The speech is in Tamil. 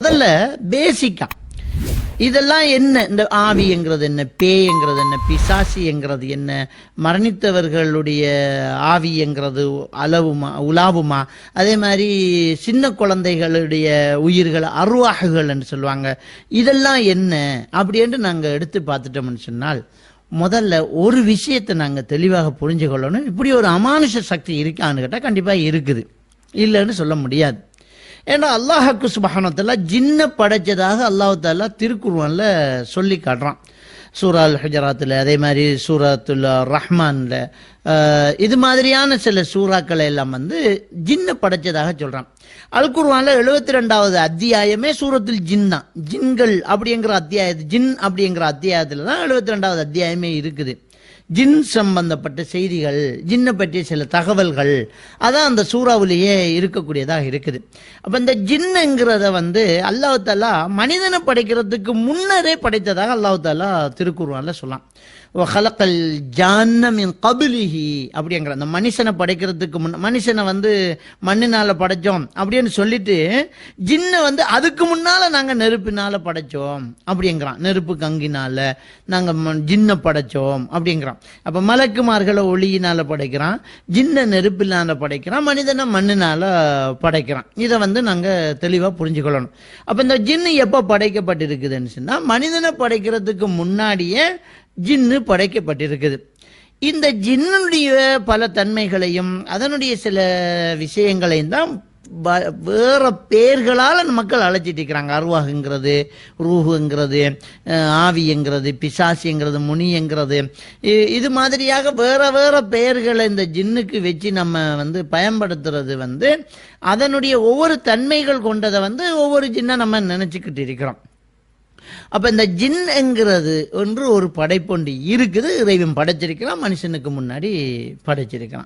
முதல்ல பேசிக்கா இதெல்லாம் என்ன, இந்த ஆவிங்கிறது என்ன, பேய்ங்கிறது என்ன, பிசாசிங்கிறது என்ன, மரணித்தவர்களுடைய ஆவிங்கிறது உலாவுமா, அதே மாதிரி சின்ன குழந்தைகளுடைய உயிர்கள் அருவாகுகள் என்று சொல்லுவாங்க, இதெல்லாம் என்ன அப்படின்னு நாங்கள் எடுத்து பார்த்துட்டோம்னு சொன்னால், முதல்ல ஒரு விஷயத்தை நாங்கள் தெளிவாக புரிஞ்சு கொள்ளணும். இப்படி ஒரு அமானுஷ சக்தி இருக்கான்னு கேட்டால் கண்டிப்பாக இருக்குது, இல்லைன்னு சொல்ல முடியாது. ஏன்னா அல்லாஹுக்கு சுப்ஹானஹு வ தஆலா ஜின்னை படைச்சதாக அல்லாஹ் தஆலா திருக்குர்ஆன்ல சொல்லி காட்டுறான். சூரா அல் ஹுஜராத்தில், அதே மாதிரி சூரத்துல் ரஹ்மான்ல, இது மாதிரியான சில சூறாக்களை எல்லாம் ஜின்னை படைச்சதாக சொல்றான். அல் குர்ஆன்ல 72வது அத்தியாயமே சூரத்துல் ஜின் தான். ஜின்கள் அப்படிங்கிற அத்தியாயத்து, ஜின் அப்படிங்கிற அத்தியாயத்தில் தான் 72வது அத்தியாயமே இருக்குது. ஜின் சம்பந்தப்பட்ட செய்திகள், ஜின்னை பற்றிய சில தகவல்கள் அதான் அந்த சூறாவிலேயே இருக்கக்கூடியதாக இருக்குது. அப்ப இந்த ஜின்னுங்கிறத அல்லாஹ் தஆலா மனிதனை படைக்கிறதுக்கு முன்னரே படைத்ததாக அல்லாஹ் தஆலா திருக்குர்ஆன்ல சொல்லலாம். வஹலகல் ஜான்ன மின் கப்லிஹி அப்படிங்கிற அந்த மனுஷனை படைக்கிறதுக்கு முன்ன, மனுஷனை மண்ணினால படைச்சோம் அப்படின்னு சொல்லிட்டு ஜின்னை அதுக்கு முன்னால நாங்க நெருப்பினால படைச்சோம் அப்படிங்கிறான். நெருப்பு கங்கினால நாங்க ஜின்னை படைச்சோம் அப்படிங்கிறான். அப்ப மலக்குமார்களை ஒளியினால படைக்கிறான், ஜின்னை நெருப்பினால படைக்கிறான், மனிதனை மண்ணினால படைக்கிறான். இதை நாங்க தெளிவா புரிஞ்சுக்கொள்ளணும். அப்ப இந்த ஜின்னு எப்ப படைக்கப்பட்டிருக்குதுன்னு சொன்னா, மனிதனை படைக்கிறதுக்கு முன்னாடியே ஜின்னு படைக்கப்பட்டிருக்குது. இந்த ஜின்னுடைய பல தன்மைகளையும் அதனுடைய சில விஷயங்களையும் தான் வேற பேர்களால் மக்கள் அழைச்சிட்டு இருக்கிறாங்க. அருவாகுங்கிறது, ரூஹுங்கிறது, ஆவிங்கிறது, பிசாசிங்கிறது, முனிங்கிறது, இது மாதிரியாக வேற வேற பெயர்களை இந்த ஜின்னுக்கு வச்சு நம்ம பயன்படுத்துறது அதனுடைய ஒவ்வொரு தன்மைகள் கொண்டதை ஒவ்வொரு ஜின்னை நம்ம நினைச்சுக்கிட்டு இருக்கிறோம். அப்ப இந்த ஜின் என்கிறது ஒன்று ஒரு படைப்பொண்டு இருக்குது. இறைவன் படைச்சிருக்கிறான், மனுஷனுக்கு முன்னாடி படைச்சிருக்கிறான்.